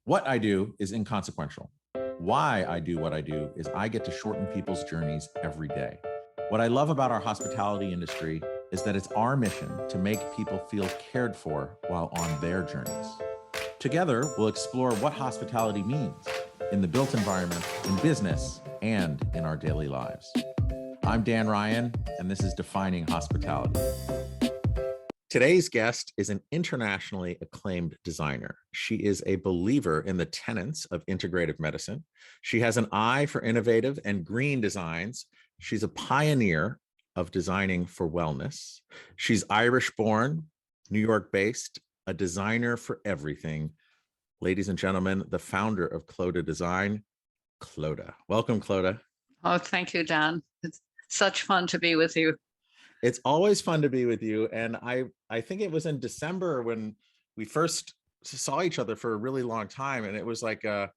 What I do is inconsequential. Why I do what I do is I get to shorten people's journeys every day. What I love about our hospitality industry is that it's our mission to make people feel cared for while on their journeys. Together, we'll explore what hospitality means in the built environment, in business, and in our daily lives. I'm Dan Ryan, and this is Defining Hospitality. Today's guest is an internationally acclaimed designer. She is a believer in the tenets of integrative medicine. She has an eye for innovative and green designs. She's a pioneer of designing for wellness. She's Irish-born, New York-based, a designer for everything. Ladies and gentlemen, the founder of Clodagh Design, Clodagh. Welcome, Clodagh. Oh, thank you, Dan. It's such fun to be with you. It's always fun to be with you. And I think it was in December when we first saw each other for a really long time. And it was like I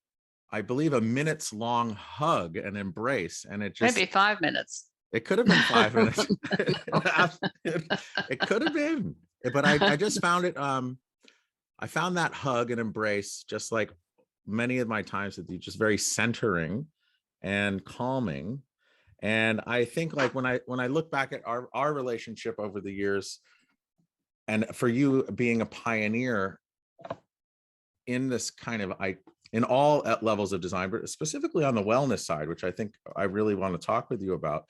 believe a minute's long hug and embrace. And it just— maybe 5 minutes. It could have been 5 minutes. It could have been. But I just found it, I found that hug and embrace, just like many of my times with you, just very centering and calming. And I think, like, when I look back at our relationship over the years, and for you being a pioneer in this kind of, in all levels of design, but specifically on the wellness side, which I think I really want to talk with you about,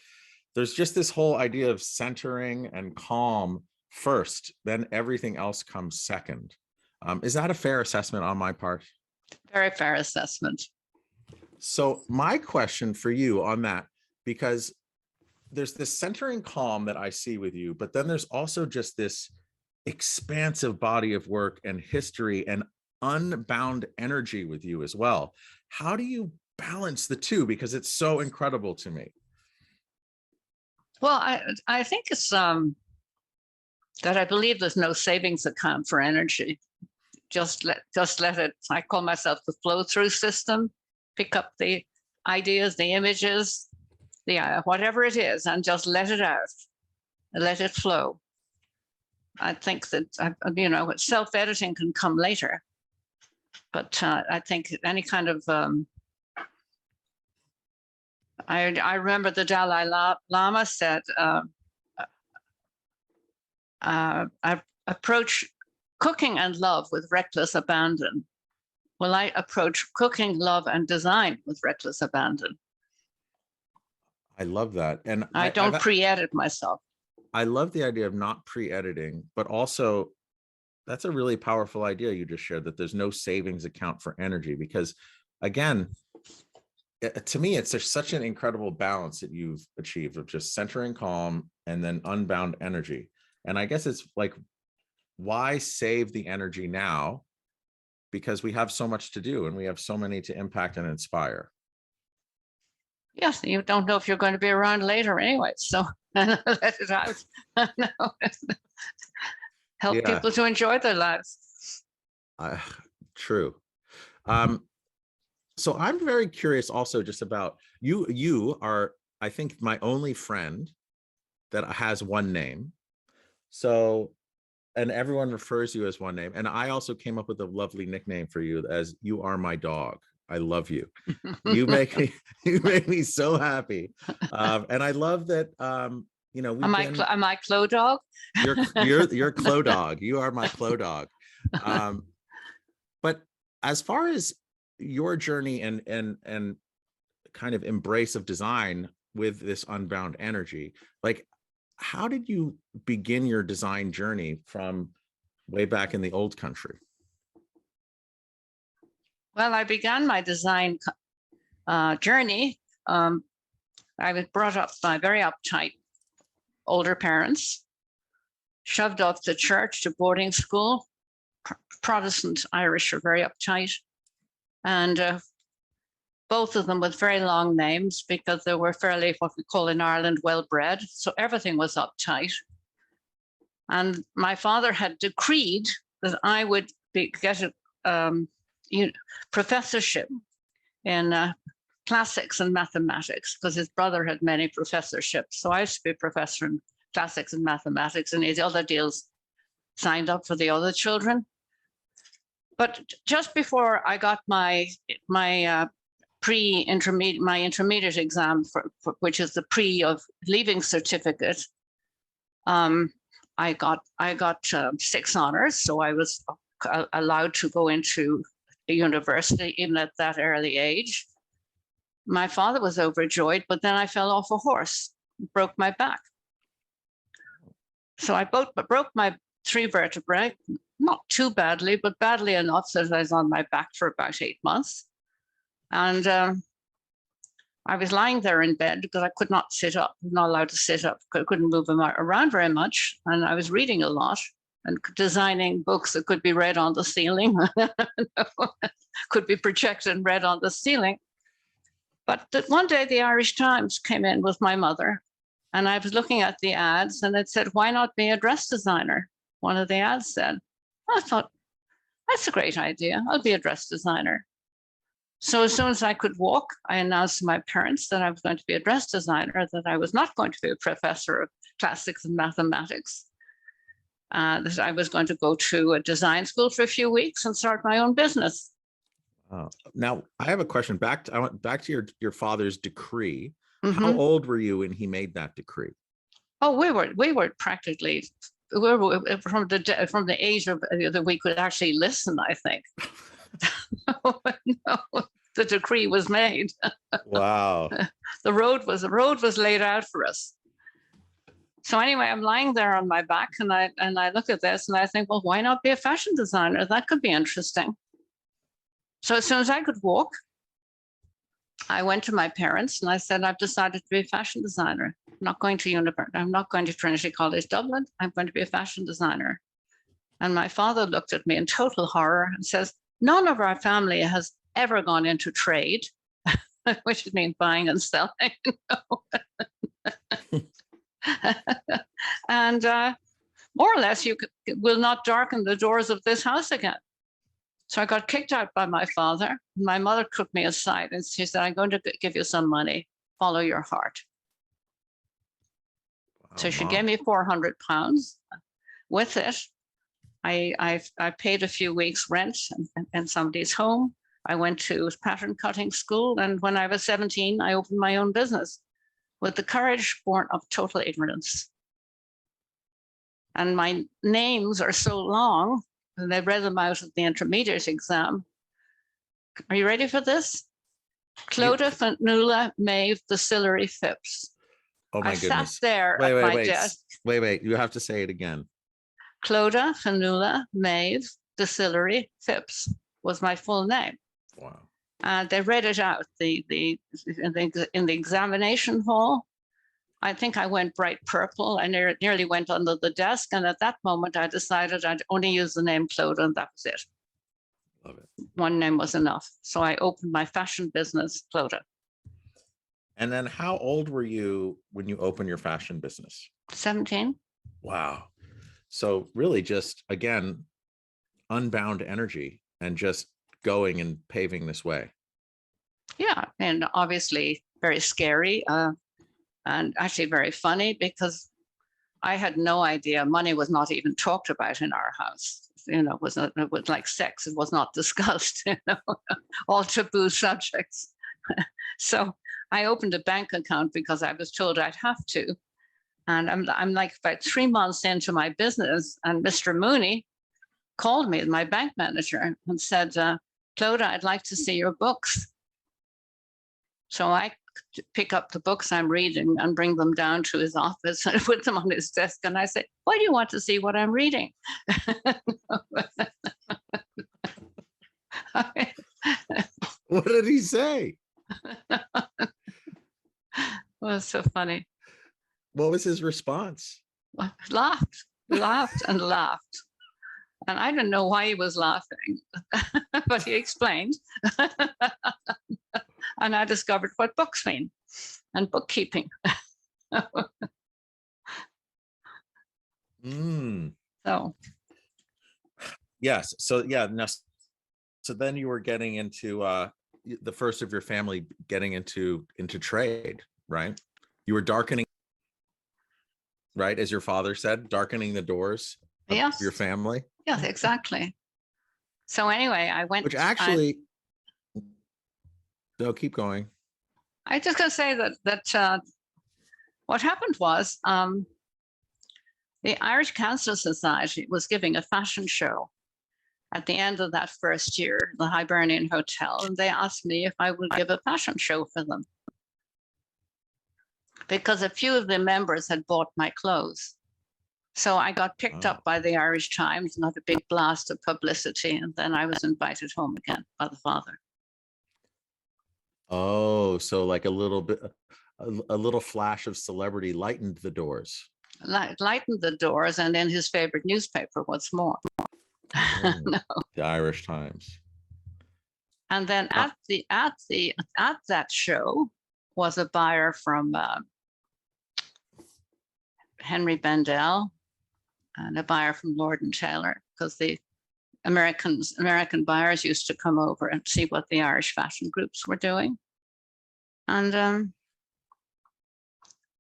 there's just this whole idea of centering and calm first, then everything else comes second. Is that a fair assessment on my part? Very fair assessment. So my question for you on that, because there's this centering calm that I see with you, but then there's also just this expansive body of work and history and unbound energy with you as well. How do you balance the two? Because it's so incredible to me. Well, I think it's that I believe there's no savings account for energy. Just let it, I call myself the flow through system. Pick up the ideas, the images, whatever it is, and just let it out, let it flow. I think that, self-editing can come later, but I think any kind of, I remember the Dalai Lama said, I approach cooking and love with reckless abandon. Well, I approach cooking, love, and design with reckless abandon. I love that. And I don't pre-edit myself. I love the idea of not pre-editing, but also that's a really powerful idea you just shared, that there's no savings account for energy, because again, to me, it's such an incredible balance that you've achieved of just centering calm and then unbound energy. And I guess it's like, why save the energy now? Because we have so much to do and we have so many to impact and inspire. Yes, you don't know if you're going to be around later anyway, so let it out. Help people to enjoy their lives. True. So I'm very curious also just about you. You are, I think, my only friend that has one name. So, and everyone refers you as one name. And I also came up with a lovely nickname for you as "You Are My Dog." I love you. You make me so happy. And I love that, am I Clodagh? You're Clodagh. You are my Clodagh. But as far as your journey and kind of embrace of design with this unbound energy, like, how did you begin your design journey from way back in the old country? Well, I began my design journey. I was brought up by very uptight older parents, shoved off to church, to boarding school. Protestant Irish are very uptight. And both of them with very long names, because they were fairly, what we call in Ireland, well-bred. So everything was uptight. And my father had decreed that I would get a professorship in classics and mathematics, because his brother had many professorships. So I used to be a professor in classics and mathematics, and his other deals signed up for the other children. But just before I got my intermediate exam, which is the pre of leaving certificate, I got 6 honors, so I was allowed to go into a university even at that early age. My father was overjoyed, but then I fell off a horse, broke my back. So I broke my 3 vertebrae, not too badly, but badly enough that I was on my back for about 8 months. And I was lying there in bed because I could not sit up, not allowed to sit up, couldn't move around very much. And I was reading a lot and designing books that could be read on the ceiling, could be projected and read on the ceiling. But one day the Irish Times came in with my mother, and I was looking at the ads, and it said, "Why not be a dress designer?" One of the ads said. I thought, that's a great idea. I'll be a dress designer. So as soon as I could walk, I announced to my parents that I was going to be a dress designer, that I was not going to be a professor of classics and mathematics, that I was going to go to a design school for a few weeks and start my own business. Now, I have a question. I went back to your father's decree. Mm-hmm. How old were you when he made that decree? Oh, we were practically, we were from the age of that we could actually listen, I think. No, the decree was made. Wow. The road was laid out for us. So anyway, I'm lying there on my back, and I look at this and I think, well, why not be a fashion designer? That could be interesting. So as soon as I could walk, I went to my parents and I said, I've decided to be a fashion designer. I'm not going to university. I'm not going to Trinity College Dublin. I'm going to be a fashion designer. And my father looked at me in total horror and says, none of our family has ever gone into trade, which means buying and selling. And more or less, you will not darken the doors of this house again. So I got kicked out by my father. My mother took me aside and she said, I'm going to give you some money. Follow your heart. Wow, so she gave me £400. With it, I paid a few weeks' rent in somebody's home. I went to pattern cutting school. And when I was 17, I opened my own business with the courage born of total ignorance. And my names are so long, and they read them out at the intermediate exam. Are you ready for this? Clodagh Fannula Maeve Distillery Phipps. Oh my goodness. I sat there at my desk. Wait, you have to say it again. Clodagh Fannula Maeve Distillery Phipps was my full name. Wow. And they read it out in the examination hall. I think I went bright purple. I nearly went under the desk. And at that moment, I decided I'd only use the name Clodagh, and that was it. Love it. One name was enough. So I opened my fashion business, Quota. And then how old were you when you opened your fashion business? 17. Wow. So really just, again, unbound energy and just going and paving this way. Yeah. And obviously very scary. And actually very funny, because I had no idea money was not even talked about in our house. You know, it was like sex. It was not discussed, you know, all taboo subjects. So I opened a bank account because I was told I'd have to. And I'm like about 3 months into my business, and Mr. Mooney called me, my bank manager, and said, Clodagh, I'd like to see your books. So I pick up the books I'm reading and bring them down to his office and put them on his desk. And I say, why do you want to see what I'm reading? What did he say? Well, it's so funny. What was his response? Laughed. And I didn't know why he was laughing, but he explained. And I discovered what books mean and bookkeeping. So. Yes. So yeah. No, so then you were getting into the first of your family getting into trade, right? You were darkening, right? As your father said, darkening the doors of Yes. your family. Yes, exactly. So anyway, I went. Which actually, no, keep going. I just gonna say that what happened was the Irish Council Society was giving a fashion show at the end of that first year, the Hibernian Hotel, and they asked me if I would give a fashion show for them because a few of the members had bought my clothes. So I got picked up by the Irish Times and had a big blast of publicity, and then I was invited home again by the father. Oh, so like a little bit, a little flash of celebrity lightened the doors. Lightened the doors, and in his favorite newspaper, what's more. Oh, No. the Irish Times. And then at that show was a buyer from Henry Bendel and a buyer from Lord and Taylor, because the American buyers used to come over and see what the Irish fashion groups were doing. And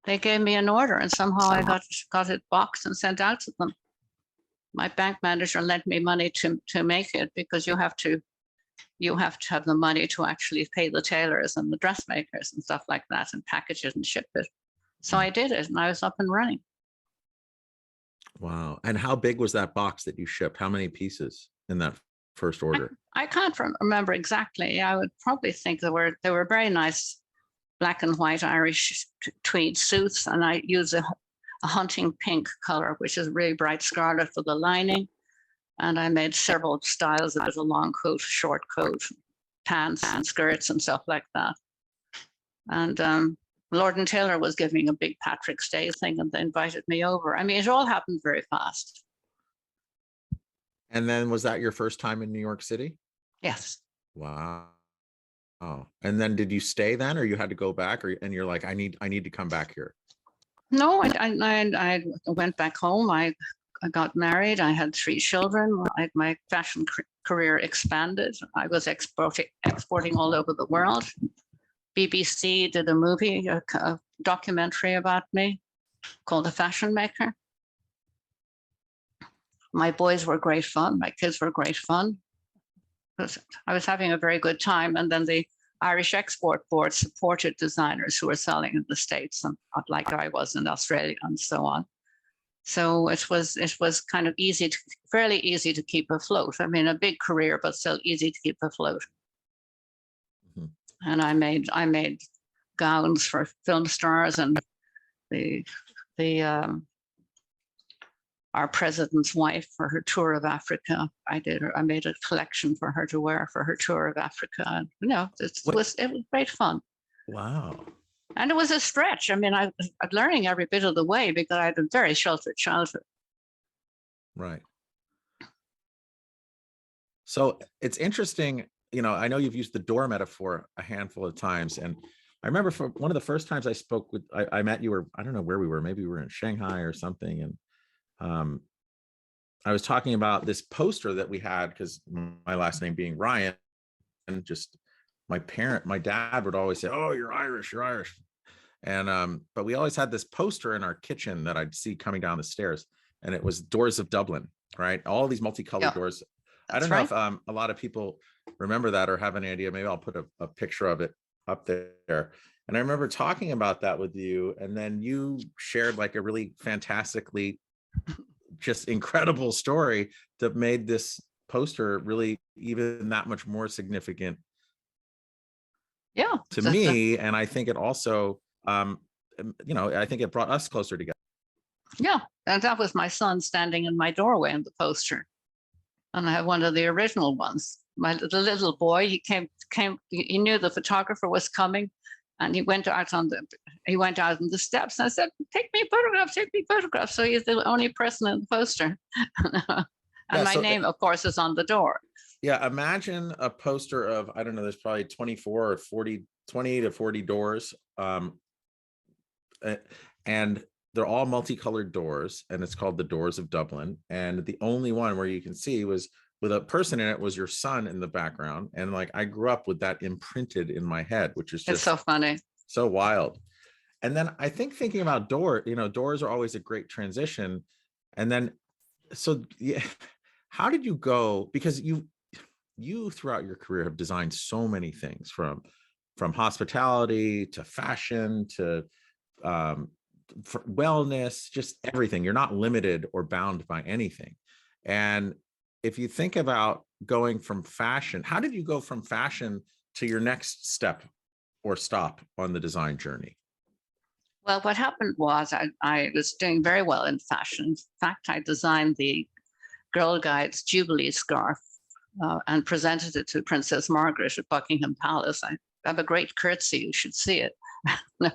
they gave me an order, and somehow I got it boxed and sent out to them. My bank manager lent me money to make it, because you have to have the money to actually pay the tailors and the dressmakers and stuff like that, and package it and ship it. So I did it, and I was up and running. Wow. And how big was that box that you shipped? How many pieces in that first order? I can't remember exactly. I would probably think they were very nice black and white Irish tweed suits, and I used a hunting pink color, which is really bright scarlet, for the lining. And I made several styles of it: a long coat, short coat, pants and skirts and stuff like that. And Lord and Taylor was giving a big Patrick's Day thing, and they invited me over. I mean, it all happened very fast. And then was that your first time in New York City? Yes. Wow. Oh, and then did you stay then, or you had to go back, and you're like, I need to come back here? No, I went back home. I got married. I had 3 children. My fashion career expanded. I was exporting all over the world. BBC did a movie, a documentary about me called The Fashion Maker. My boys were great fun. My kids were great fun. I was having a very good time. And then the Irish Export Board supported designers who were selling in the States, and like I was in Australia and so on. So it was kind of fairly easy to keep afloat. I mean, a big career, but still easy to keep afloat. Mm-hmm. And I made gowns for film stars, and our president's wife for her tour of Africa. I made a collection for her to wear for her tour of Africa. And, it was great fun. Wow. And it was a stretch. I mean, I was learning every bit of the way, because I had a very sheltered childhood. Right. So it's interesting, I know you've used the door metaphor a handful of times. And I remember for one of the first times I spoke with, I met you, or I don't know where we were, maybe we were in Shanghai or something. And I was talking about this poster that we had, because my last name being Ryan, and just my dad would always say, "Oh, you're Irish. And but we always had this poster in our kitchen that I'd see coming down the stairs, and it was Doors of Dublin, right? All these multicolored doors. I don't know if a lot of people remember that or have any idea. Maybe I'll put a picture of it up there. And I remember talking about that with you, and then you shared like a really fantastically just incredible story that made this poster really even that much more significant to me. And I think it also I think it brought us closer together. Yeah, and that was my son standing in my doorway in the poster, and I have one of the original ones. The little boy, he knew the photographer was coming, and he went out on the steps, and I said, take me photographs. So he's the only person in the poster. And my name, of course, is on the door. Yeah, imagine a poster of, I don't know, there's probably 24 or 40, 20 to 40 doors. And they're all multicolored doors, and it's called the Doors of Dublin. And the only one where you can see was with a person in it was your son in the background. And like, I grew up with that imprinted in my head, which is just it's so funny, so wild. And then I think thinking about doors are always a great transition. And then, so yeah, how did you go? Because you throughout your career have designed so many things, from hospitality to fashion to for wellness, just everything. You're not limited or bound by anything. And if you think about going from fashion, how did you go from fashion to your next step or stop on the design journey? Well, what happened was I was doing very well in fashion. In fact, I designed the Girl Guide's Jubilee scarf and presented it to Princess Margaret at Buckingham Palace. I have a great curtsy. You should see it. No.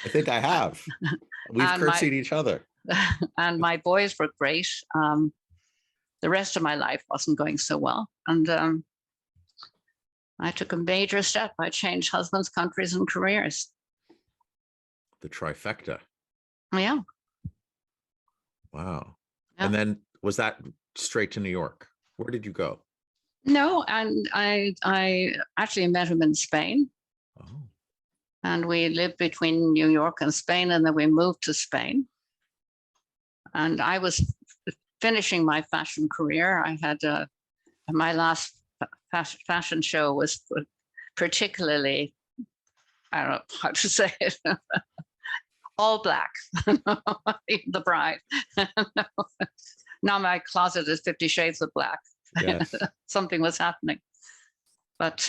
I think I have. We've And curtsied each other. and my boys were great. The rest of my life wasn't going so well. And I took a major step. I changed husbands, countries, and careers. The trifecta. Yeah. Wow. Yeah. And then was that straight to New York? Where did you go? No, and I actually met him in Spain. Oh. And we lived between New York and Spain, and then we moved to Spain. And I was finishing my fashion career. I had my last fashion show was particularly, I don't know how to say it, all black, the bride. Now my closet is 50 shades of black. Yes. Something was happening. But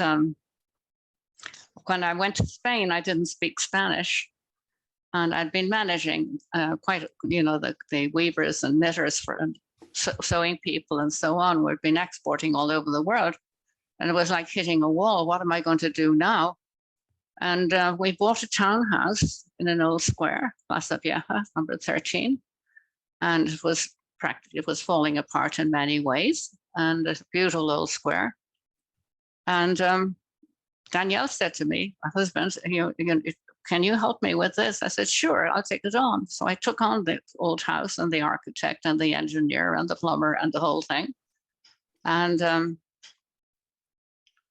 when I went to Spain, I didn't speak Spanish. And I'd been managing quite, the weavers and knitters for sewing people and so on. We'd been exporting all over the world. And it was like hitting a wall. What am I going to do now? And we bought a townhouse in an old square, Plaza Vieja, number 13. And it was falling apart in many ways. And a beautiful old square. And Danielle said to me, my husband, can you help me with this? I said, sure, I'll take it on. So I took on the old house and the architect and the engineer and the plumber and the whole thing. And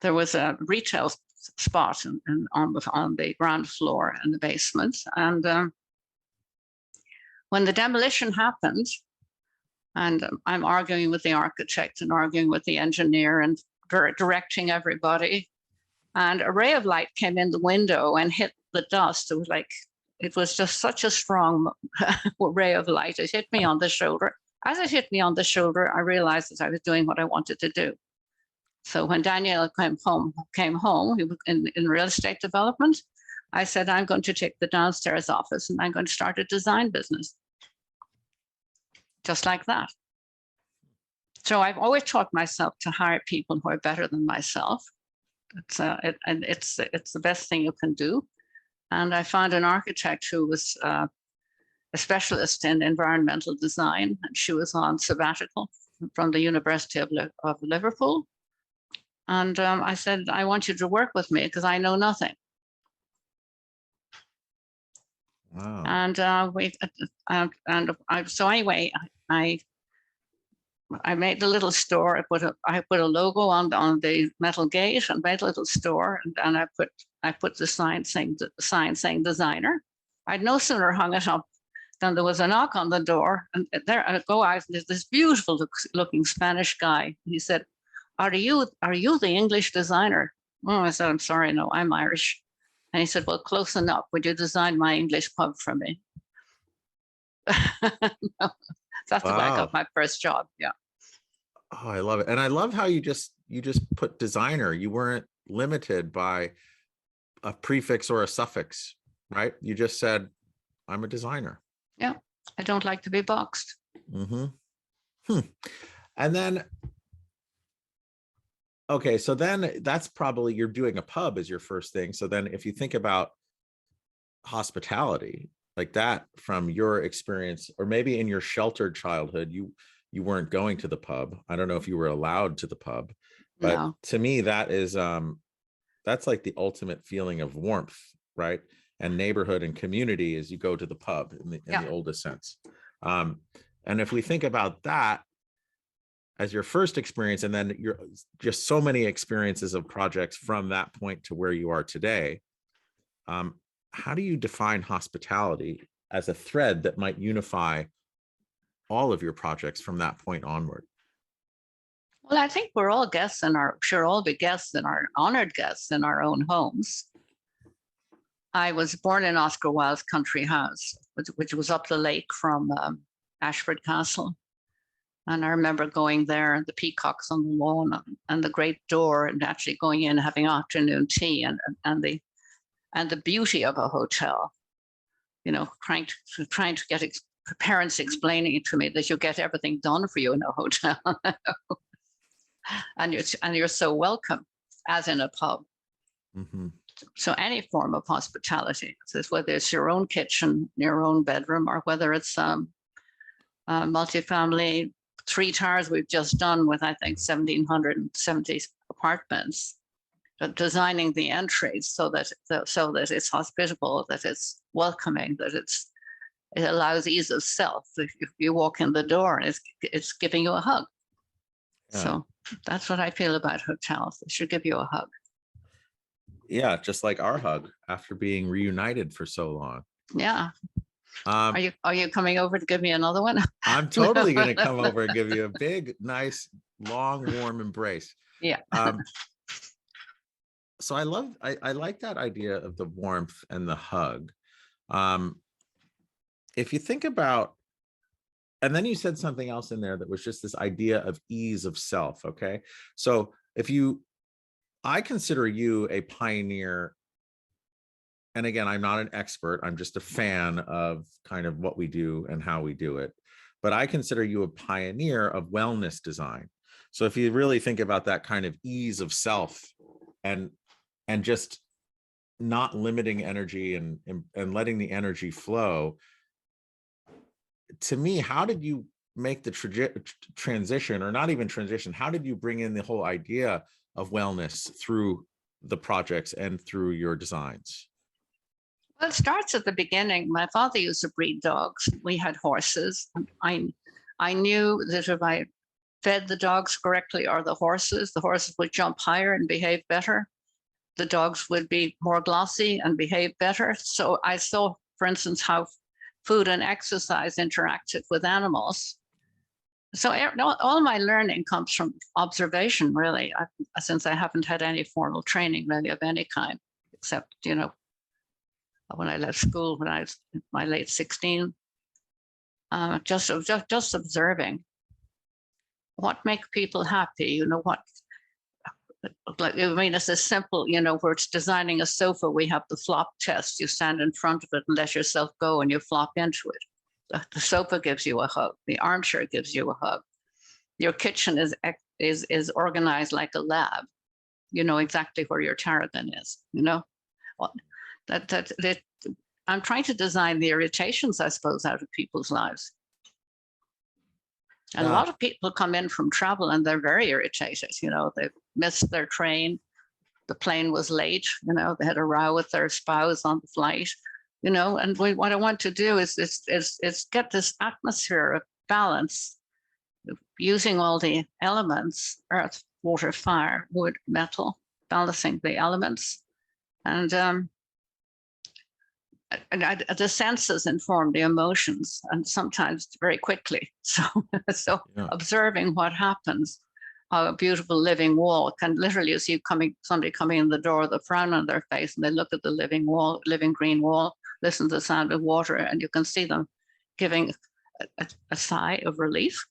there was a retail spot on the ground floor in the basement. And when the demolition happened, and I'm arguing with the architect and arguing with the engineer and directing everybody, and a ray of light came in the window and hit the dust. It was just such a strong ray of light. It hit me on the shoulder. As it hit me on the shoulder, I realized that I was doing what I wanted to do. So when Daniel came home, he was in real estate development. I said, I'm going to take the downstairs office and I'm going to start a design business. Just like that. So I've always taught myself to hire people who are better than myself. It's the best thing you can do. And I found an architect who was a specialist in environmental design, and she was on sabbatical from the University of Liverpool. And I said, I want you to work with me because I know nothing. Wow. And so anyway, I made a little store. I put a logo on the metal gate and made a little store, and I put the sign saying designer. I'd no sooner hung it up than there was a knock on the door, and there I go out. There's this beautiful looking Spanish guy. He said, "Are you the English designer?" Oh, I said, "I'm sorry, no, I'm Irish." And he said, "Well, close enough. Would you design my English pub for me?" No. That's the way I got my first job. Yeah. Oh, I love it. And I love how you just put designer. You weren't limited by a prefix or a suffix, right? You just said, I'm a designer. Yeah. I don't like to be boxed. Mm-hmm. And then, okay, so then that's probably, you're doing a pub as your first thing. So then if you think about hospitality, like that from your experience, or maybe in your sheltered childhood, you weren't going to the pub. I don't know if you were allowed to the pub, but No. to me, that is that's like the ultimate feeling of warmth, right? And neighborhood and community as you go to the pub in the oldest sense. And if we think about that as your first experience, and then you're just so many experiences of projects from that point to where you are today, how do you define hospitality as a thread that might unify all of your projects from that point onward? Well, I think we're all guests in our, should all be guests and our honored guests in our own homes. I was born in Oscar Wilde's country house, which was up the lake from Ashford Castle. And I remember going there, the peacocks on the lawn and the great door, and actually going in, having afternoon tea, and the beauty of a hotel. You know, trying to get parents explaining to me that you get everything done for you in a hotel, and you're so welcome, as in a pub. Mm-hmm. So any form of hospitality, so whether it's your own kitchen, your own bedroom, or whether it's multifamily, 3 towers we've just done with, I think, 1,770 apartments, designing the entries so that it's hospitable, that it's welcoming, that it allows ease of self. If you walk in the door, it's giving you a hug. Yeah. So that's what I feel about hotels. They should give you a hug. Yeah, just like our hug after being reunited for so long. Yeah. Are you coming over to give me another one? I'm totally going to come over and give you a big, nice, long, warm embrace. Yeah. So I like that idea of the warmth and the hug. If you think about, and then you said something else in there that was just this idea of ease of self. Okay. So I consider you a pioneer. And again, I'm not an expert. I'm just a fan of kind of what we do and how we do it. But I consider you a pioneer of wellness design. So if you really think about that kind of ease of self and just not limiting energy and letting the energy flow, to me, how did you make the transition, or not even transition? How did you bring in the whole idea of wellness through the projects and through your designs? Well, it starts at the beginning. My father used to breed dogs. We had horses. I knew that if I fed the dogs correctly, or the horses would jump higher and behave better. The dogs would be more glossy and behave better. So I saw, for instance, how food and exercise interacted with animals. So all my learning comes from observation, really, since I haven't had any formal training really of any kind, except, when I left school when I was in my late 16, just observing what makes people happy. It's as simple, where it's designing a sofa. We have the flop test. You stand in front of it and let yourself go, and you flop into it. The sofa gives you a hug. The armchair gives you a hug. Your kitchen is organized like a lab. You know exactly where your tarragon is. I'm trying to design the irritations, I suppose, out of people's lives. And a lot of people come in from travel and they're very irritated. They've missed their train. The plane was late. They had a row with their spouse on the flight. And what I want to do is get this atmosphere of balance, using all the elements: earth, water, fire, wood, metal, balancing the elements, and the senses inform the emotions, and sometimes very quickly. So yeah. Observing what happens, how a beautiful living wall can literally see somebody coming in the door with a frown on their face, and they look at the living green wall, listen to the sound of water, and you can see them giving a sigh of relief.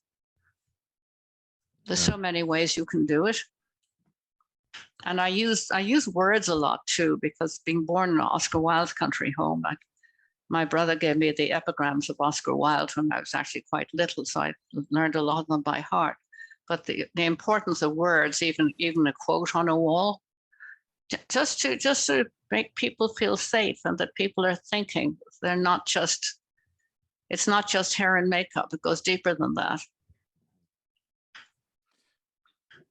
There's so many ways you can do it. And I use words a lot too, because being born in Oscar Wilde's country home, my brother gave me the epigrams of Oscar Wilde when I was actually quite little, so I learned a lot of them by heart. But the importance of words, even a quote on a wall, just to make people feel safe, and that people are thinking. It's not just hair and makeup. It goes deeper than that.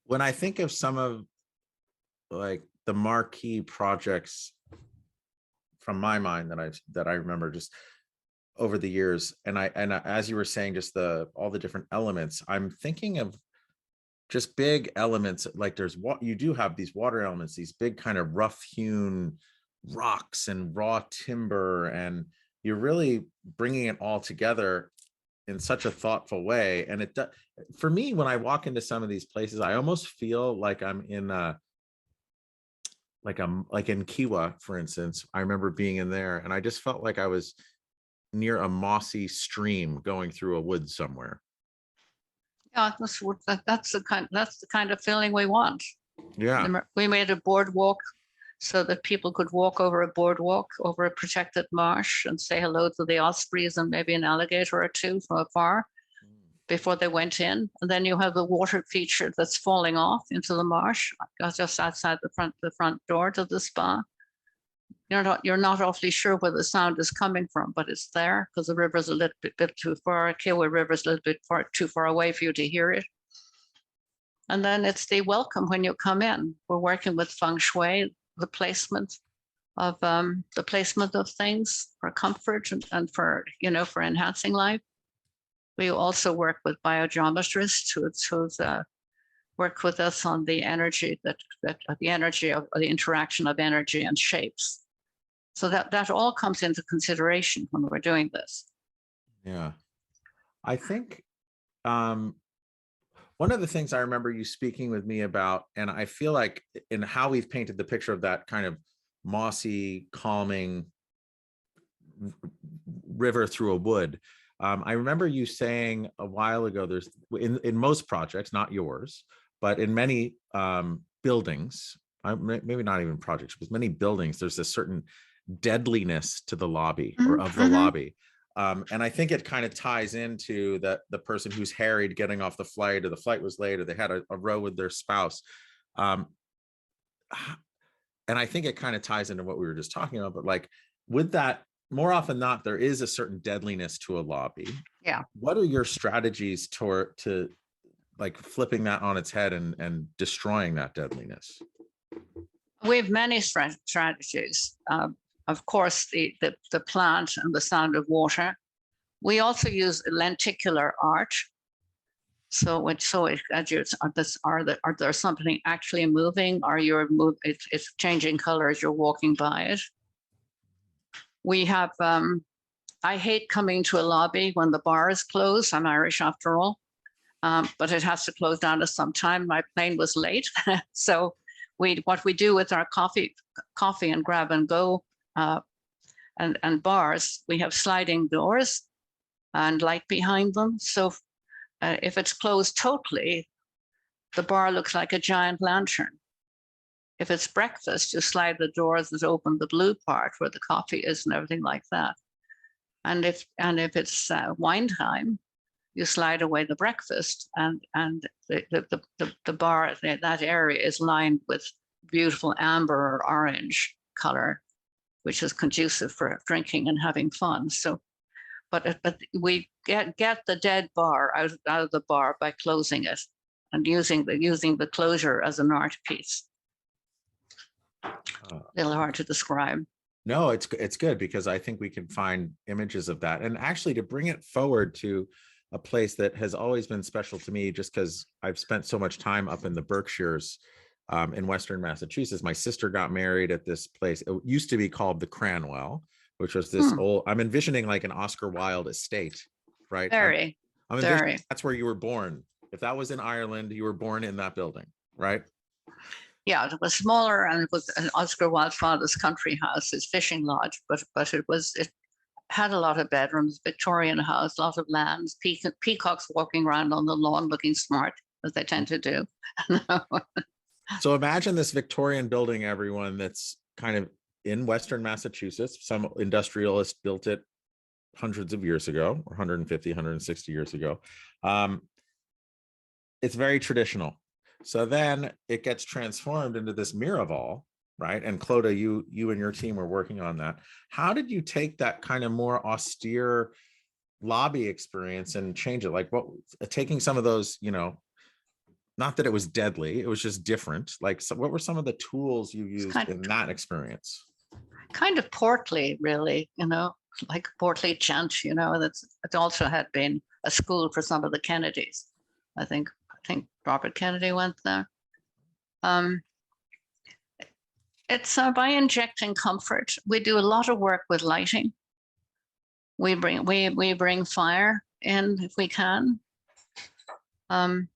When I think of some of like the marquee projects from my mind that I remember just over the years, and as you were saying, just all the different elements, I'm thinking of just big elements. Like you do have these water elements, these big kind of rough hewn rocks and raw timber, and you're really bringing it all together in such a thoughtful way. And it, for me, when I walk into some of these places, I almost feel like I'm in like in Quota, for instance. I remember being in there and I just felt like I was near a mossy stream going through a wood somewhere. Yeah, that's the kind of feeling we want. Yeah. We made a boardwalk so that people could walk over a boardwalk over a protected marsh and say hello to the ospreys and maybe an alligator or two from afar before they went in. And then you have the water feature that's falling off into the marsh just outside the front door to the spa. You're not awfully sure where the sound is coming from, but it's there because the river's a little bit too far. Kiwi River's a little bit too far away for you to hear it. And then it's the welcome when you come in. We're working with feng shui, the placement of things for comfort and for for enhancing life. We also work with biogeometrists who work with us on the energy the energy of the interaction of energy and shapes. So that all comes into consideration when we're doing this. Yeah, I think one of the things I remember you speaking with me about, and I feel like in how we've painted the picture of that kind of mossy, calming river through a wood. I remember you saying a while ago, there's in most projects, not yours, but in many buildings, maybe not even projects, but many buildings, there's a certain deadliness to the lobby or of the lobby. And I think it kind of ties into the person who's harried getting off the flight, or the flight was late, or they had a row with their spouse. And I think it kind of ties into what we were just talking about, but like with that, more often than not, there is a certain deadliness to a lobby. Yeah. What are your strategies to like flipping that on its head and destroying that deadliness? We have many strategies. Of course, the plant and the sound of water. We also use lenticular art. So are there something actually moving? It's changing color as you're walking by it. We have, I hate coming to a lobby when the bar is closed. I'm Irish after all, but it has to close down at some time. My plane was late. So what we do with our coffee and grab and go and bars, we have sliding doors and light behind them. So if it's closed totally, the bar looks like a giant lantern. If it's breakfast, you slide the doors that open the blue part where the coffee is and everything like that. And if it's wine time, you slide away the breakfast, and the bar, that area is lined with beautiful amber or orange color, which is conducive for drinking and having fun. So, but we get the dead bar out of the bar by closing it and using the closure as an art piece. A little hard to describe. No, it's good, because I think we can find images of that. And actually, to bring it forward to a place that has always been special to me, just because I've spent so much time up in the Berkshires in Western Massachusetts. My sister got married at this place. It used to be called the Cranwell, which was this old, I'm envisioning like an Oscar Wilde estate, right? Very. That's where you were born. If that was in Ireland, you were born in that building, right? Yeah, it was smaller, and it was an Oscar Wilde's father's country house, his fishing lodge, but it had a lot of bedrooms, Victorian house, a lot of lands, peacocks walking around on the lawn looking smart, as they tend to do. So imagine this Victorian building, everyone, that's kind of in Western Massachusetts. Some industrialist built it hundreds of years ago, or 150, 160 years ago. It's very traditional. So then it gets transformed into this Miraval, right? And Clodagh, you and your team were working on that. How did you take that kind of more austere lobby experience and change it? Like taking some of those, not that it was deadly, it was just different. Like, so what were some of the tools you used in that experience? Kind of portly, really, like portly chant, it also had been a school for some of the Kennedys. I think Robert Kennedy went there. It's by injecting comfort. We do a lot of work with lighting. We bring fire in if we can. And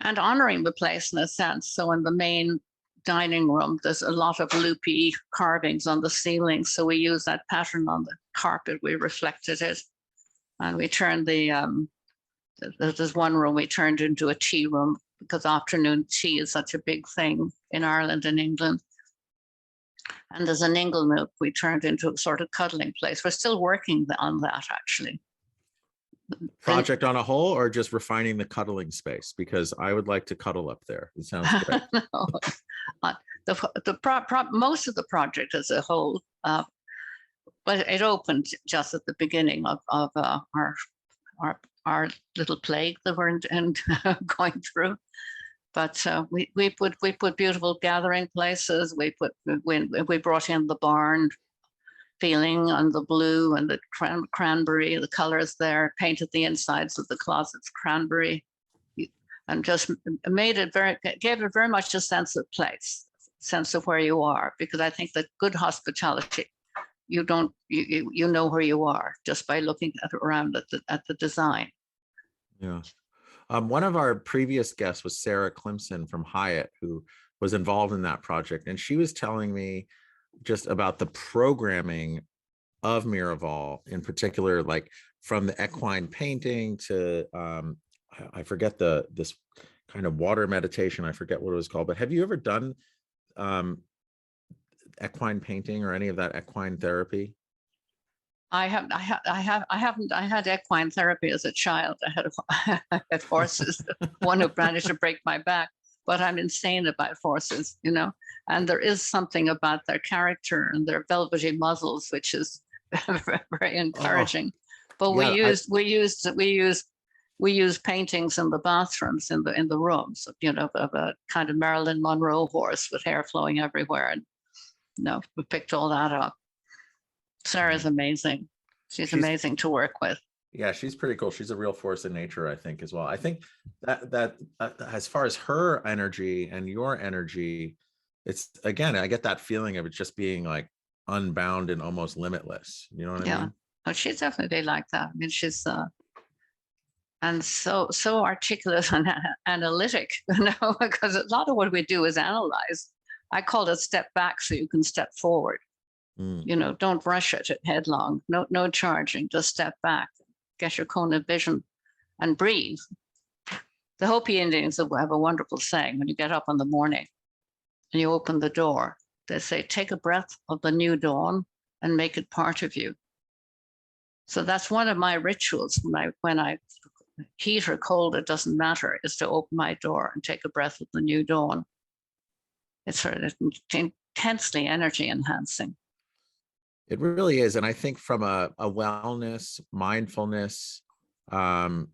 honoring the place in a sense. So in the main dining room, there's a lot of loopy carvings on the ceiling. So we use that pattern on the carpet, we reflected it. And we turned there's one room we turned into a tea room because afternoon tea is such a big thing in Ireland and England. And there's an ingle nook we turned into a sort of cuddling place. We're still working on that, actually. Project on a whole, or just refining the cuddling space? Because I would like to cuddle up there. It sounds great. No, most of the project as a whole, but it opened just at the beginning of our little plague that we're going through. But we put beautiful gathering places. We brought in the barn feeling on the blue and the cranberry, the colors there, painted the insides of the closets cranberry, and just gave it very much a sense of place, sense of where you are. Because I think that good hospitality, you know where you are just by looking around at the design. Yeah. One of our previous guests was Sarah Clemson from Hyatt, who was involved in that project. And she was telling me just about the programming of Miraval in particular, like from the equine painting to, I forget this kind of water meditation. I forget what it was called, but have you ever done equine painting or any of that equine therapy? I haven't. I had equine therapy as a child. I had horses. One who managed to break my back, but I'm insane about horses, And there is something about their character and their velvety muzzles, which is very encouraging. But yeah, we used paintings in the bathrooms in the rooms, of a kind of Marilyn Monroe horse with hair flowing everywhere, and we picked all that up. Sarah's amazing. She's amazing to work with. Yeah, she's pretty cool. She's a real force in nature, I think, as well. I think that as far as her energy and your energy, it's, again, I get that feeling of it just being like unbound and almost limitless. You know what I mean? Oh, she's definitely like that. I mean, she's and so articulate and analytic, because a lot of what we do is analyze. I call it step back so you can step forward. Don't rush it headlong. No charging. Just step back, get your cone of vision, and breathe. The Hopi Indians have a wonderful saying: when you get up in the morning and you open the door, they say, "Take a breath of the new dawn and make it part of you." So that's one of my rituals when I heat or cold, it doesn't matter, is to open my door and take a breath of the new dawn. It's sort of intensely energy enhancing. It really is. And I think from a wellness, mindfulness, calming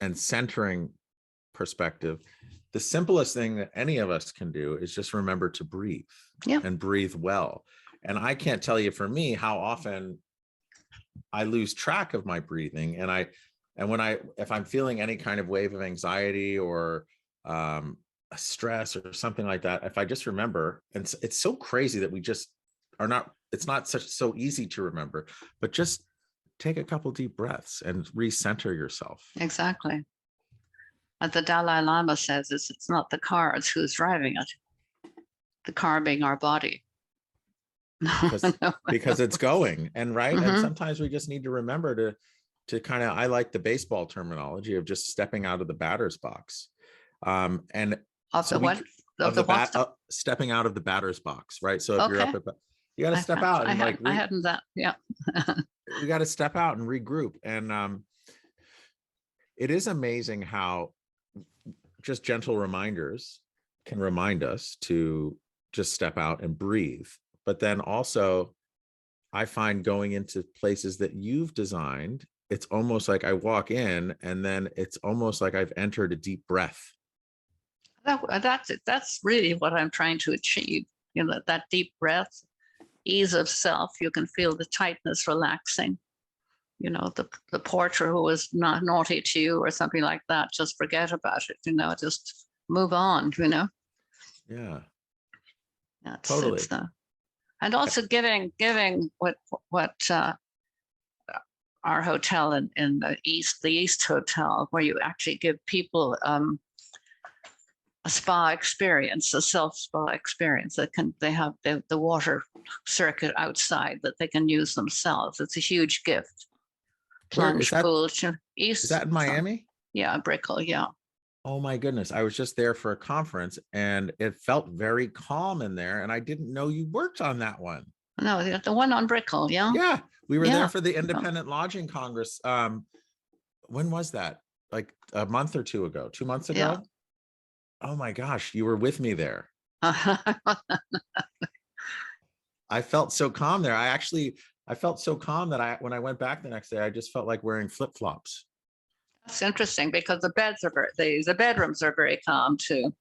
and centering perspective, the simplest thing that any of us can do is just remember to breathe and breathe well. And I can't tell you, for me, how often I lose track of my breathing. And if I'm feeling any kind of wave of anxiety or stress or something like that, if I just remember, and it's so crazy that we just are not, it's not so easy to remember, but just take a couple deep breaths and recenter yourself. Exactly. As the Dalai Lama says, it's not the car, it's who's driving it. The car being our body. Because it's going, and right. And sometimes we just need to remember to kind of, I like the baseball terminology of just stepping out of the batter's box. And stepping out of the batter's box, right? So if you're up at, you got to step out and I hadn't that. Yeah. You got to step out and regroup. And it is amazing how just gentle reminders can remind us to just step out and breathe. But then also, I find going into places that you've designed, it's almost like I walk in and then it's almost like I've entered a deep breath. That's really what I'm trying to achieve. That deep breath, ease of self. You can feel the tightness relaxing. The porter who was not naughty to you or something like that, just forget about it. Just move on. Yeah. Totally. And also giving what our hotel in the East Hotel, where you actually give people a spa experience, a self-spa experience that they have the water circuit outside that they can use themselves. It's a huge gift. Plunge pool. Is that in Miami? Yeah, Brickell, yeah. Oh my goodness. I was just there for a conference and it felt very calm in there. And I didn't know you worked on that one. No, the one on Brickell, yeah. Yeah. We were there for the Independent Lodging Congress. When was that? Like a month or 2 ago, 2 months ago? Yeah. Oh my gosh, you were with me there. I felt so calm there. I felt so calm that when I went back the next day, I just felt like wearing flip-flops. That's interesting because the bedrooms are very calm too.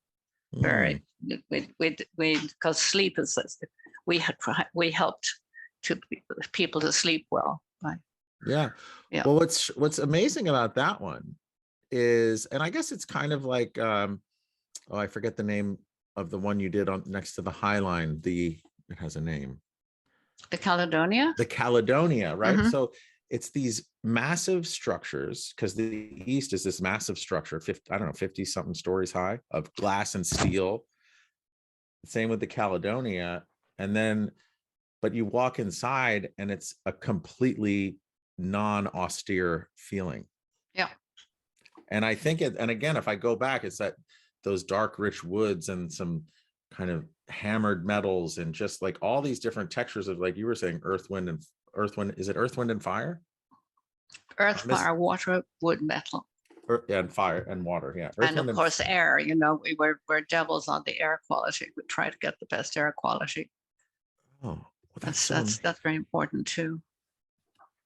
Very, because sleep is, we helped people to sleep well. Right? Yeah. Well, what's amazing about that one is, and I guess it's kind of like, oh, I forget the name of the one you did on next to the High Line. It has a name. The Caledonia? The Caledonia, right? Mm-hmm. So it's these massive structures, because the East is this massive structure, 50 something stories high of glass and steel. Same with the Caledonia. And then, but you walk inside and it's a completely non-austere feeling. Yeah. And I think and again, if I go back, it's that those dark, rich woods and some kind of hammered metals and just like all these different textures of, like you were saying, earth, wind, is it earth, wind, and fire? Earth, fire, water, wood, metal. And fire and water, yeah. Earth, and of course, air. You know, we're devils on the air quality. We try to get the best air quality. Oh, well, that's very important too.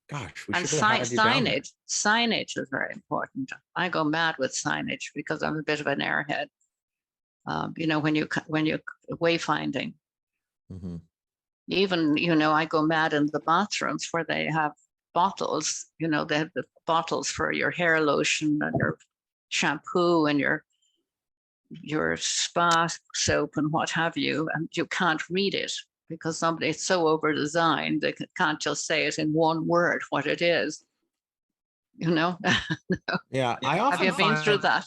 Gosh, and signage is very important. I go mad with signage because I'm a bit of an airhead. You know, when you wayfinding, even, you know, I go mad in the bathrooms where they have bottles. You know, they have the bottles for your hair lotion and your shampoo and your spa soap and what have you, and you can't read it because it's so over designed. They can't just say it in one word what it is. You know. Yeah, have you been through that?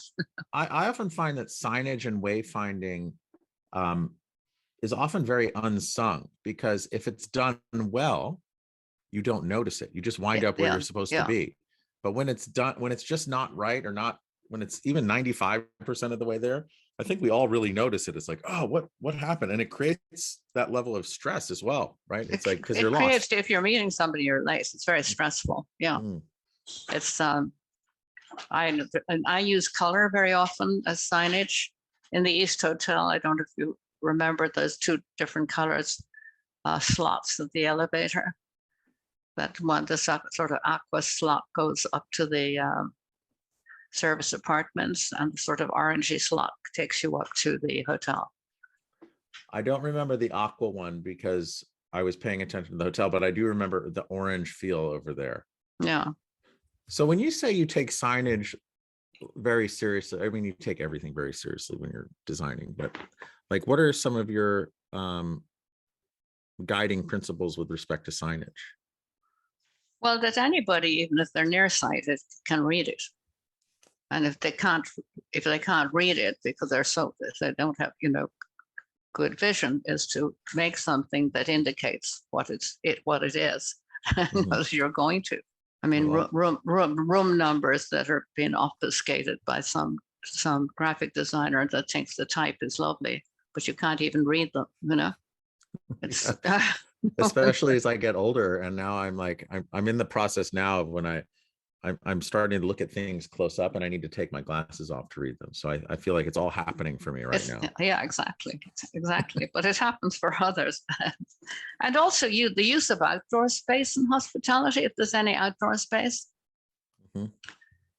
I often find that signage and wayfinding is often very unsung, because if it's done well, you don't notice it. You just wind up where you're supposed to be. But when it's done, when it's just not right, or not, when it's even 95% of the way there, I think we all really notice it. It's like, oh, what happened? And it creates that level of stress as well, right? It's like, because you're lost. If you're meeting somebody you're late, it's very stressful. Yeah. It's I use color very often as signage. In the East Hotel, I don't know if you remember those two different colors slots of the elevator. That one, the sort of aqua slot goes up to the service apartments, and the sort of orangey slot takes you up to the hotel. I don't remember the aqua one because I was paying attention to the hotel, but I do remember the orange feel over there. Yeah. So when you say you take signage very seriously, I mean, you take everything very seriously when you're designing, but like, what are some of your guiding principles with respect to signage? Well, that anybody, even if they're nearsighted, can read it. And if they can't read it because they don't have, you know, good vision, is to make something that indicates what it is, as you're going to. I mean, room numbers that are being obfuscated by some graphic designer that thinks the type is lovely, but you can't even read them. You know, it's especially as I get older, and now I'm like, I'm in the process now of when I'm starting to look at things close up, and I need to take my glasses off to read them. So I feel like it's all happening for me right now. Yeah, exactly. But it happens for others. And also the use of outdoor space in hospitality, if there's any outdoor space,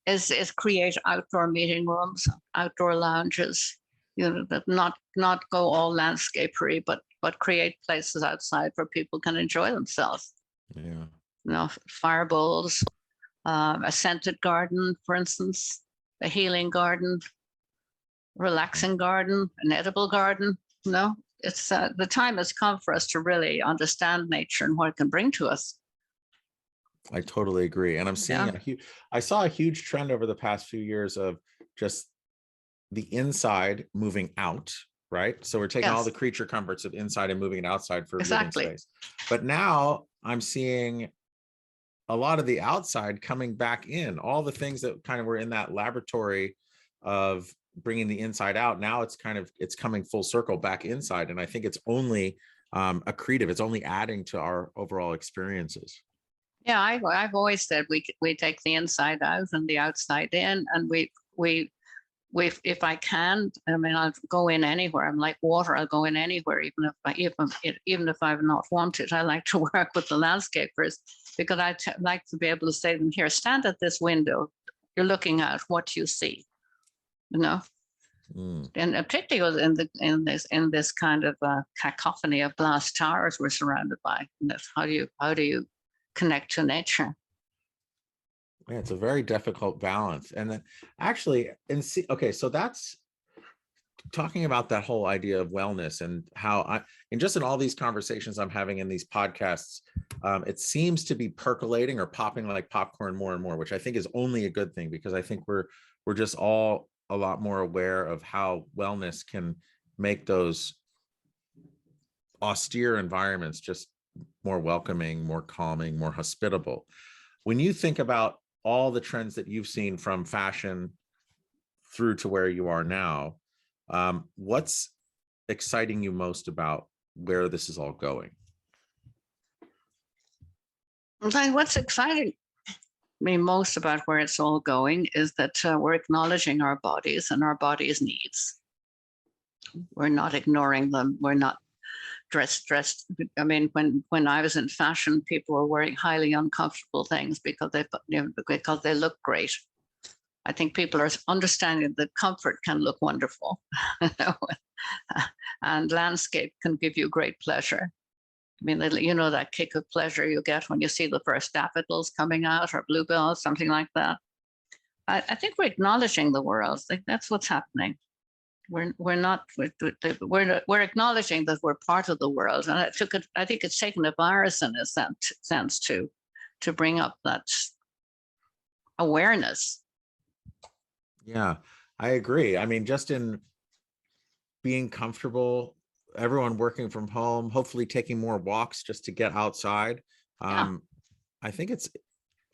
is create outdoor meeting rooms, outdoor lounges, you know, that not go all landscapery, but create places outside where people can enjoy themselves. Yeah. You know, fire bowls, a scented garden, for instance, a healing garden, relaxing garden, an edible garden. You know, it's the time has come for us to really understand nature and what it can bring to us. I totally agree. And I'm seeing Yeah, I saw a huge trend over the past few years of just the inside moving out, right? So we're taking all the yes, creature comforts of inside and moving it outside for living exactly. space. But now I'm seeing a lot of the outside coming back in, all the things that kind of were in that laboratory of bringing the inside out. Now it's coming full circle back inside. And I think it's only accretive. It's only adding to our overall experiences. Yeah, I've always said we take the inside out and the outside in, and we if I can, I mean, I'll go in anywhere. I'm like water. I'll go in anywhere, even if I've not wanted. I like to work with the landscapers because like to be able to say to them, here, stand at this window. You're looking at what you see, you know. Mm. And particularly in this kind of cacophony of glass towers we're surrounded by. And that's how do you connect to nature? Yeah, it's a very difficult balance. And then actually, okay, so that's talking about that whole idea of wellness and how and just in all these conversations I'm having in these podcasts, it seems to be percolating or popping like popcorn more and more, which I think is only a good thing, because I think we're just all a lot more aware of how wellness can make those austere environments just more welcoming, more calming, more hospitable. When you think about all the trends that you've seen from fashion through to where you are now, what's exciting you most about where this is all going? What's exciting me most about where it's all going is that we're acknowledging our bodies and our bodies' needs. We're not ignoring them. We're not dressed. I mean, when I was in fashion, people were wearing highly uncomfortable things because they look great. I think people are understanding that comfort can look wonderful, and landscape can give you great pleasure. I mean, you know, that kick of pleasure you get when you see the first daffodils coming out or bluebells, something like that. I think we're acknowledging the world. I think that's what's happening. We're acknowledging that we're part of the world, and I think it's taken a virus in a sense to bring up that awareness. Yeah, I agree. I mean, just in being comfortable, everyone working from home, hopefully taking more walks just to get outside. Yeah, I think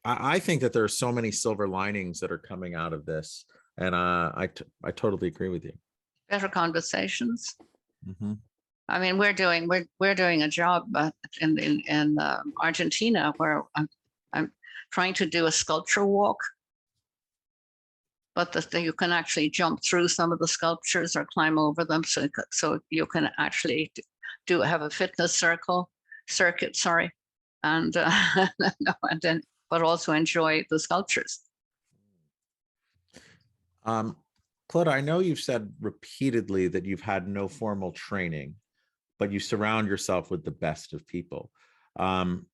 I think that there are so many silver linings that are coming out of this. And I totally agree with you. better conversations. Mm-hmm. I mean, we're doing a job in Argentina where I'm trying to do a sculpture walk, but you can actually jump through some of the sculptures or climb over them, so you can actually have a fitness circuit, sorry, and no, and then but also enjoy the sculptures. Clodagh, I know you've said repeatedly that you've had no formal training, but you surround yourself with the best of people. And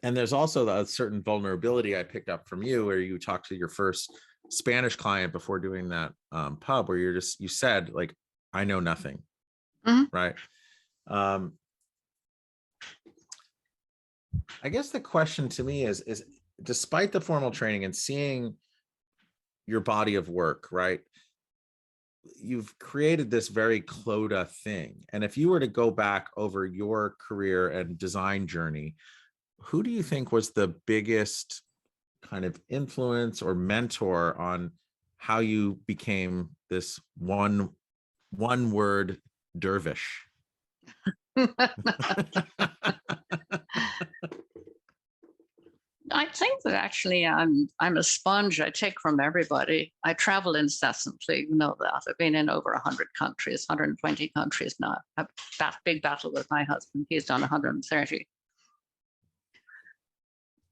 there's also a certain vulnerability I picked up from you, where you talked to your first Spanish client before doing that pub, where you said, like, I know nothing, Mm-hmm. right? I guess the question to me is despite the formal training and seeing your body of work, right? You've created this very Clodagh thing. And if you were to go back over your career and design journey, who do you think was the biggest kind of influence or mentor on how you became this one word dervish? I think that actually I'm a sponge. I take from everybody. I travel incessantly. You know that. I've been in over 100 countries, 120 countries now. I've that big battle with my husband. He's done 130.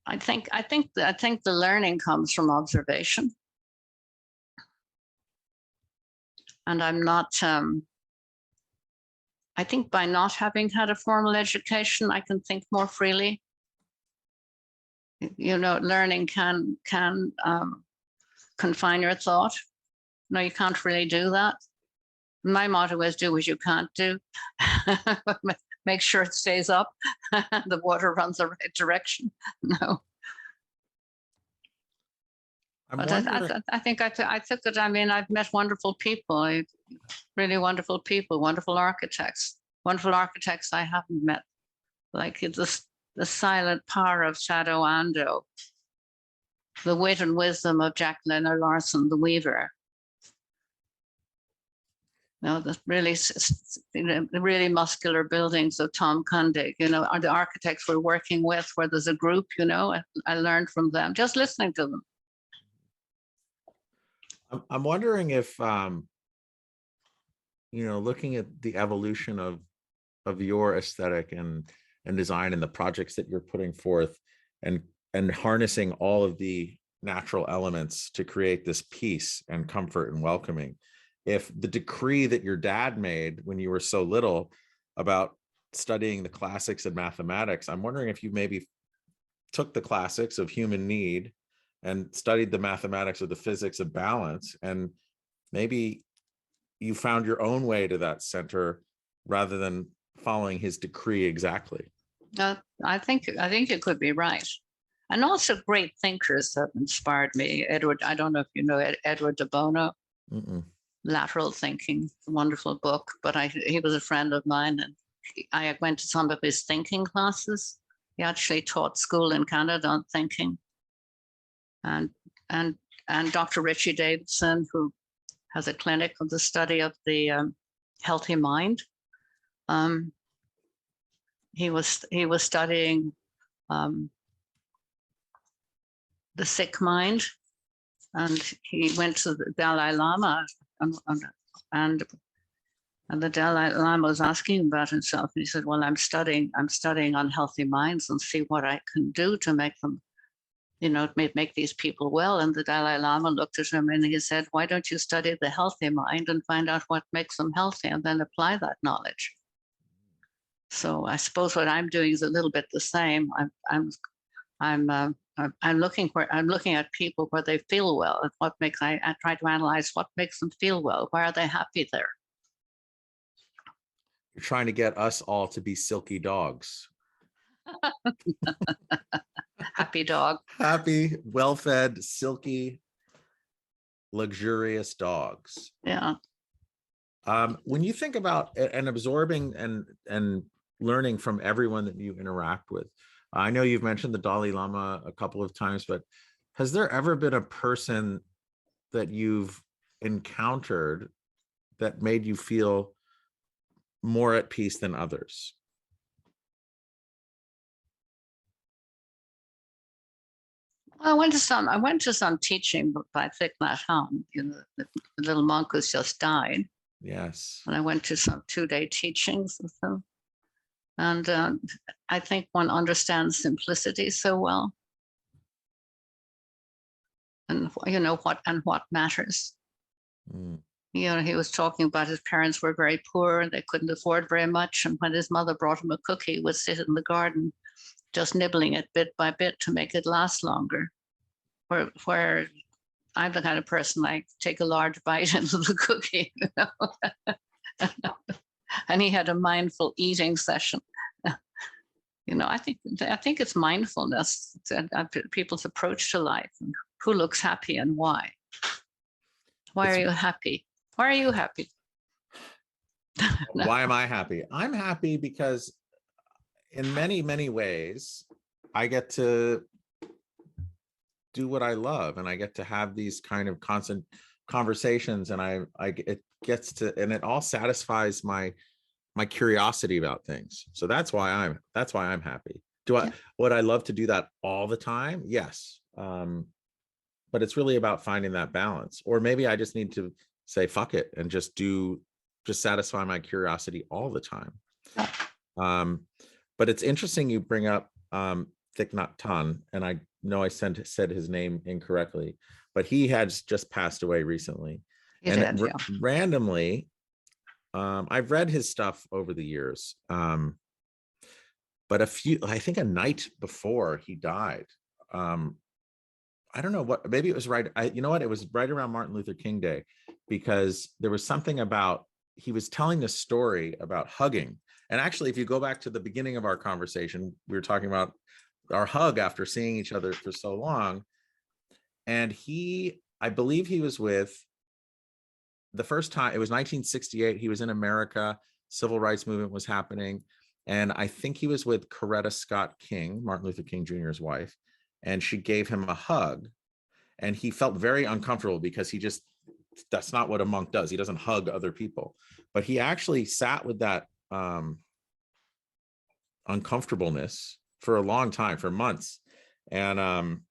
I think the learning comes from observation, and I'm not. I think by not having had a formal education, I can think more freely. You know, learning can confine your thought. No, you can't really do that. My motto is do what you can't do. Make sure it stays up. The water runs the right direction. No. But I think I took it. I mean, I've met wonderful people, really wonderful people, wonderful architects I haven't met, like the silent power of Shadow Ando, the wit and wisdom of Jacqueline Larson, the weaver. The really muscular buildings of Tom Kundig, are the architects we're working with, where there's a group, I learned from them, just listening to them. I'm wondering if, looking at the evolution of your aesthetic and design and the projects that you're putting forth and harnessing all of the natural elements to create this peace and comfort and welcoming, if the decree that your dad made when you were so little about studying the classics and mathematics, I'm wondering if you maybe took the classics of human need and studied the mathematics of the physics of balance, and maybe you found your own way to that center rather than following his decree exactly. I think you could be right. And also great thinkers have inspired me. Edward, I don't know if you know Edward de Bono. Mm-mm. Lateral Thinking, a wonderful book, but he was a friend of mine, and I went to some of his thinking classes. He actually taught school in Canada on thinking. And Dr. Richie Davidson, who has a clinic of the study of the healthy mind. He was studying the sick mind, and he went to the Dalai Lama, and the Dalai Lama was asking about himself, and he said, "Well, I'm studying unhealthy minds and see what I can do to make them, make these people well." And the Dalai Lama looked at him and he said, "Why don't you study the healthy mind and find out what makes them healthy and then apply that knowledge?" So I suppose what I'm doing is a little bit the same. I'm looking at people where they feel well, and I try to analyze what makes them feel well. Why are they happy there? You're trying to get us all to be silky dogs. Happy dog. Happy, well-fed, silky, luxurious dogs. Yeah. When you think about and absorbing and learning from everyone that you interact with, I know you've mentioned the Dalai Lama a couple of times, but has there ever been a person that you've encountered that made you feel more at peace than others? I went to some teaching by Thich Nhat Hanh, the little monk who's just died. Yes. And I went to some 2-day teachings with him. And I think one understands simplicity so well. And what matters. Mm. He was talking about his parents were very poor and they couldn't afford very much. And when his mother brought him a cookie, he would sit in the garden, just nibbling it bit by bit to make it last longer. Where I'm the kind of person, I take a large bite into the cookie, and he had a mindful eating session. I think it's mindfulness, people's approach to life, and who looks happy and why. Why are you happy? Why are you happy? Why am I happy? I'm happy because in many, many ways, I get to do what I love, and I get to have these kind of constant conversations, and it all satisfies my curiosity about things. So that's why I'm happy. Would I love to do that all the time? Yes. But it's really about finding that balance, or maybe I just need to say, fuck it, and just satisfy my curiosity all the time. But it's interesting you bring up Thich Nhat Hanh, and I know I said his name incorrectly, but he has just passed away recently. Randomly, I've read his stuff over the years, but I think a night before he died, I don't know what, maybe it was right. It was right around Martin Luther King Day, because there was something about he was telling this story about hugging. And actually, if you go back to the beginning of our conversation, we were talking about our hug after seeing each other for so long. And I believe he was with, the first time, it was 1968, he was in America, civil rights movement was happening. And I think he was with Coretta Scott King, Martin Luther King Jr.'s wife, and she gave him a hug. And he felt very uncomfortable because that's not what a monk does. He doesn't hug other people. But he actually sat with that uncomfortableness for a long time, for months. And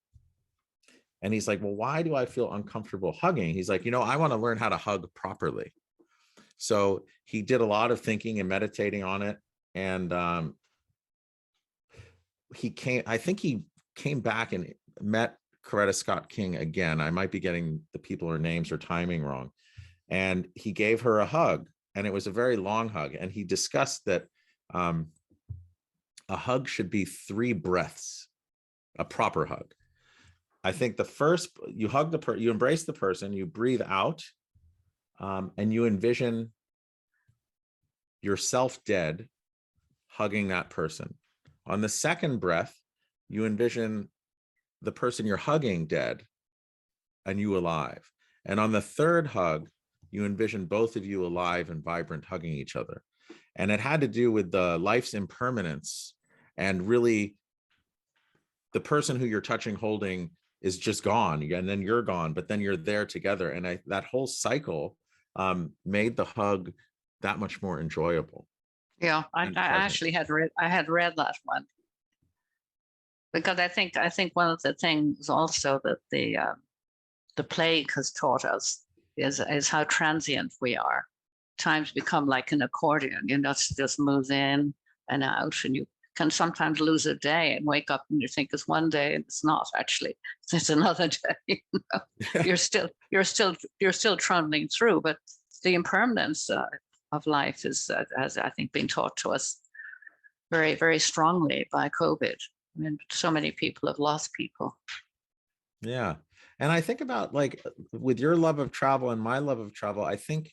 he's like, well, why do I feel uncomfortable hugging? He's like, I want to learn how to hug properly. So he did a lot of thinking and meditating on it. And I think he came back and met Coretta Scott King again. I might be getting the people or names or timing wrong. And he gave her a hug, and it was a very long hug. And he discussed that a hug should be 3 breaths, a proper hug. I think the first, you hug you embrace the person, you breathe out, and you envision yourself dead, hugging that person. On the second breath, you envision the person you're hugging dead and you alive. And on the third hug, you envision both of you alive and vibrant, hugging each other. And it had to do with the life's impermanence, and really the person who you're touching, holding is just gone, and then you're gone, but then you're there together. And that whole cycle made the hug that much more enjoyable. Yeah, I actually had read that one, because I think one of the things also that the plague has taught us is how transient we are. Times become like an accordion, just moves in and out, and you can sometimes lose a day and wake up and you think it's one day and it's not actually. It's another day. You're still trundling through, but the impermanence of life has, I think, been taught to us very, very strongly by COVID. I mean, so many people have lost people. Yeah. And I think about, like, with your love of travel and my love of travel, I think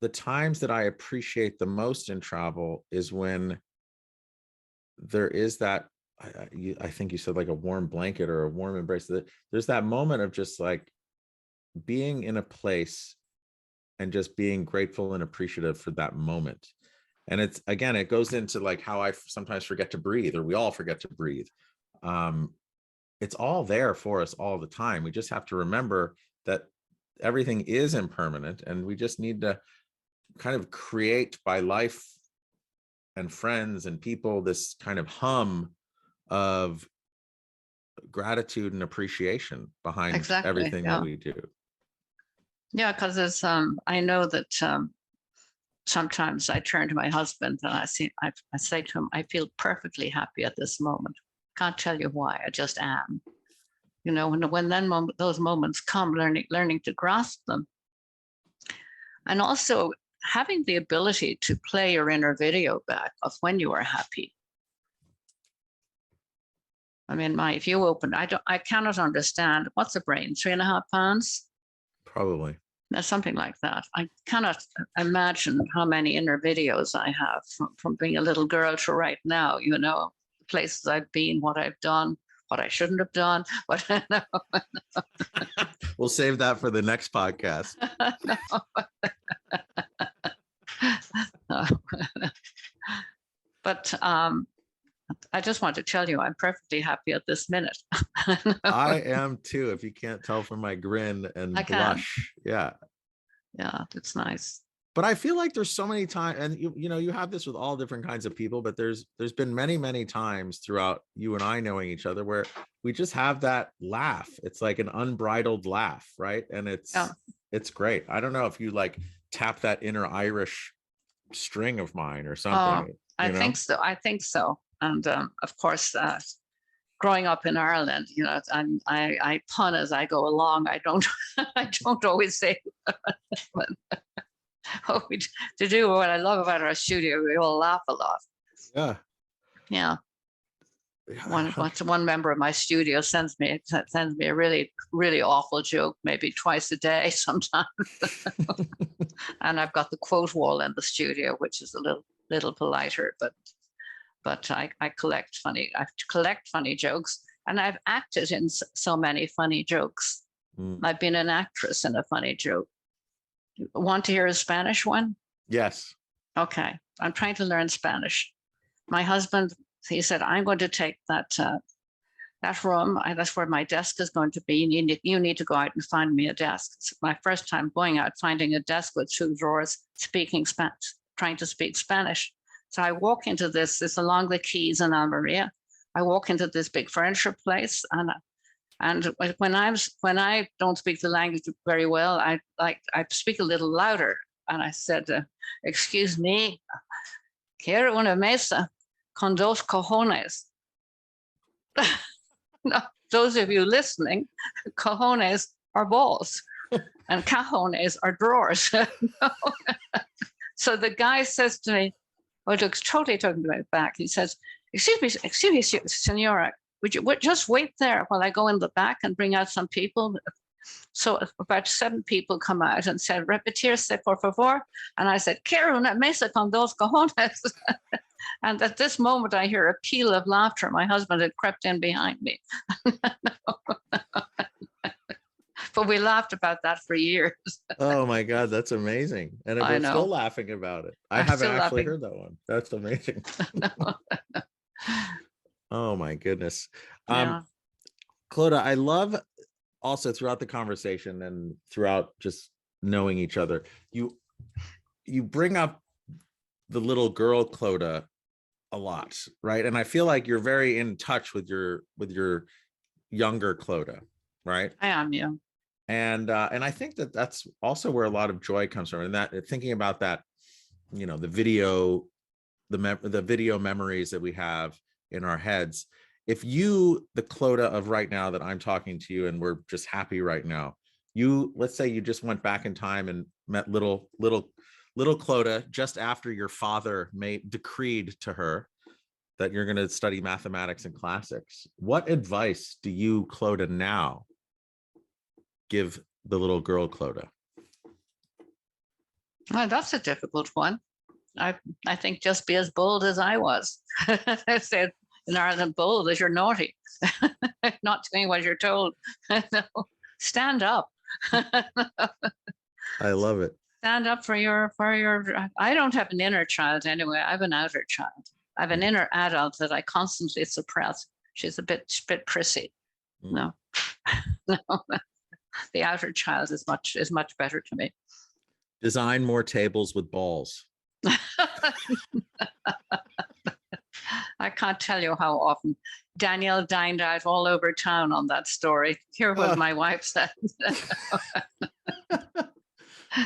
the times that I appreciate the most in travel is when there is that, I think you said, like a warm blanket or a warm embrace. There's that moment of just like being in a place and just being grateful and appreciative for that moment. And it's, again, it goes into like how I sometimes forget to breathe, or we all forget to breathe. It's all there for us all the time. We just have to remember that everything is impermanent, and we just need to kind of create, by life and friends and people, this kind of hum of gratitude and appreciation behind everything that we do. Yeah, because it's I know that sometimes I turn to my husband and I say to him, I feel perfectly happy at this moment. Can't tell you why, I just am. When those moments come, learning to grasp them. And also having the ability to play your inner video back of when you are happy. I mean, if you open, I cannot understand, what's the brain, 3.5 pounds? Probably. Something like that. I cannot imagine how many inner videos I have from being a little girl to right now, places I've been, what I've done, what I shouldn't have done. We'll save that for the next podcast. But I just want to tell you, I'm perfectly happy at this minute. I am too, if you can't tell from my grin and blush. Yeah. Yeah, it's nice. But I feel like there's so many times, and you have this with all different kinds of people, but there's been many, many times throughout you and I knowing each other where we just have that laugh. It's like an unbridled laugh, right? And it's great. I don't know if you like tap that inner Irish string of mine or something. I think so. And of course, growing up in Ireland, I pun as I go along. I don't always say to do what I love about our studio. We all laugh a lot. Yeah. Yeah. One member of my studio sends me a really, really awful joke, maybe twice a day sometimes. And I've got the quote wall in the studio, which is a little politer, but I collect funny jokes, and I've acted in so many funny jokes. I've been an actress in a funny joke. Want to hear a Spanish one? Yes. Okay, I'm trying to learn Spanish. My husband, he said, I'm going to take that room. That's where my desk is going to be. You need to go out and find me a desk. It's my first time going out, finding a desk with 2 drawers, speaking Spanish, trying to speak Spanish. So I walk into this along the quays in Almeria. I walk into this big furniture place, and when I don't speak the language very well, I speak a little louder. And I said, excuse me, quiero una mesa con 2 cojones. No, those of you listening, cojones are balls and cajones are drawers. So the guy says to me, well, looks totally talking to me back. He says, excuse me, senora, would you just wait there while I go in the back and bring out some people? So about 7 people come out and said, repetirse, por favor. And I said, quiero una mesa con 2 cojones. And at this moment, I hear a peal of laughter. My husband had crept in behind me. But we laughed about that for years. Oh my God, that's amazing. And we're still laughing about it. I haven't actually heard that one. That's amazing. Oh my goodness. Yeah. Clodagh, I love also throughout the conversation and throughout just knowing each other, you bring up the little girl Clodagh a lot, right? And I feel like you're very in touch with your younger Clodagh, right? I am, yeah. And I think that that's also where a lot of joy comes from. And that thinking about that, you know, the video memories that we have in our heads. If you, the Clodagh of right now that I'm talking to you, and we're just happy right now, let's say you just went back in time and met little Clodagh just after your father decreed to her that you're going to study mathematics and classics. What advice do you, Clodagh, now give the little girl Clodagh? Well, that's a difficult one. I think just be as bold as I was. I said, in Ireland, bold as you're naughty, not doing what you're told. No, stand up. I love it. Stand up for your. I don't have an inner child anyway. I have an outer child. I have an inner adult that I constantly suppress. She's a bit prissy. No, no. The outer child is much better to me. Design more tables with balls. I can't tell you how often Danielle dined out all over town on that story. Hear what my wife said.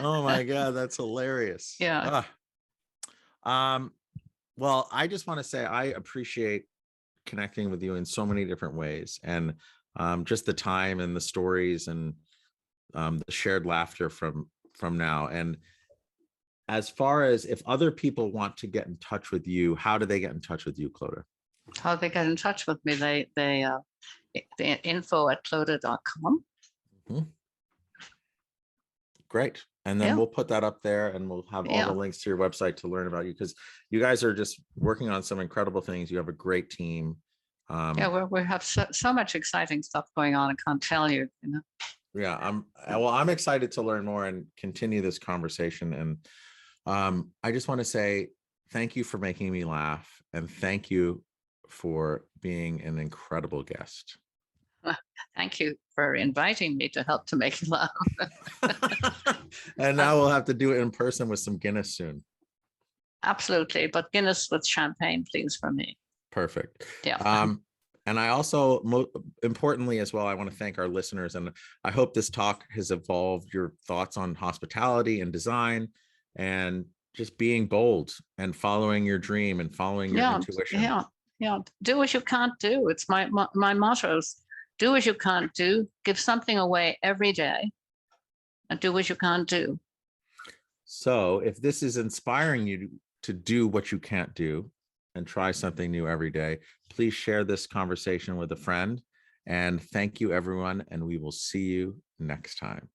Oh my God, that's hilarious. Yeah. Well, I just want to say I appreciate connecting with you in so many different ways, and just the time and the stories and the shared laughter from now. And as far as if other people want to get in touch with you, how do they get in touch with you, Clodagh? How they get in touch with me? They info@clodagh.com. Mm-hmm. Great. And then we'll put that up there, and we'll have all the links to your website to learn about you, because you guys are just working on some incredible things. You have a great team. We have so much exciting stuff going on. I can't tell you, you know. Yeah, I'm excited to learn more and continue this conversation. And I just want to say thank you for making me laugh, and thank you for being an incredible guest. Thank you for inviting me to help to make you laugh. And now we'll have to do it in person with some Guinness soon. Absolutely, but Guinness with champagne, please, for me. Perfect. Yeah. And I also, importantly as well, I want to thank our listeners, and I hope this talk has evolved your thoughts on hospitality and design, and just being bold and following your dream and following your intuition. Yeah. Do what you can't do. It's my mottos. Do what you can't do. Give something away every day, and do what you can't do. So if this is inspiring you to do what you can't do, and try something new every day. Please share this conversation with a friend. And thank you, everyone. And we will see you next time.